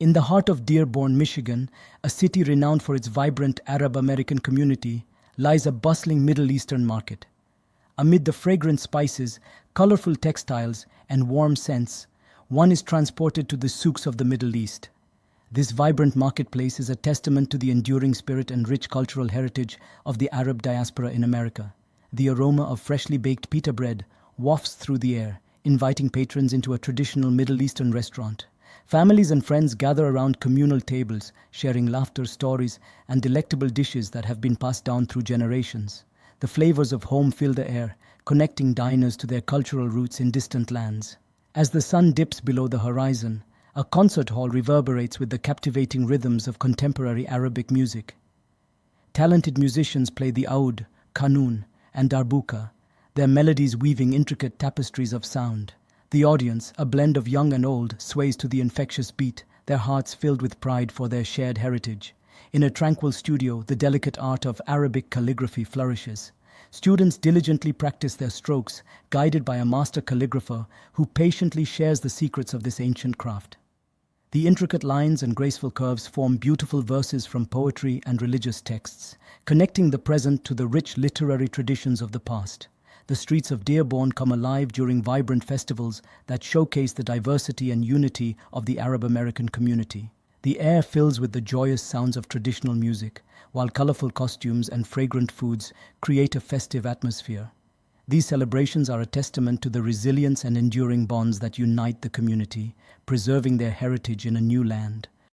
In the heart of Dearborn, Michigan, a city renowned for its vibrant Arab-American community, lies a bustling Middle Eastern market. Amid the fragrant spices, colorful textiles, and warm scents, one is transported to the souks of the Middle East. This vibrant marketplace is a testament to the enduring spirit and rich cultural heritage of the Arab diaspora in America. The aroma of freshly baked pita bread wafts through the air, inviting patrons into a traditional Middle Eastern restaurant. Families and friends gather around communal tables, sharing laughter, stories, and delectable dishes that have been passed down through generations. The flavors of home fill the air, connecting diners to their cultural roots in distant lands. As the sun dips below the horizon, a concert hall reverberates with the captivating rhythms of contemporary Arabic music. Talented musicians play the oud, qanun, and darbuka, their melodies weaving intricate tapestries of sound. The audience, a blend of young and old, sways to the infectious beat, their hearts filled with pride for their shared heritage. In a tranquil studio, the delicate art of Arabic calligraphy flourishes. Students diligently practice their strokes, guided by a master calligrapher who patiently shares the secrets of this ancient craft. The intricate lines and graceful curves form beautiful verses from poetry and religious texts, connecting the present to the rich literary traditions of the past. The streets of Dearborn come alive during vibrant festivals that showcase the diversity and unity of the Arab-American community. The air fills with the joyous sounds of traditional music, while colorful costumes and fragrant foods create a festive atmosphere. These celebrations are a testament to the resilience and enduring bonds that unite the community, preserving their heritage in a new land.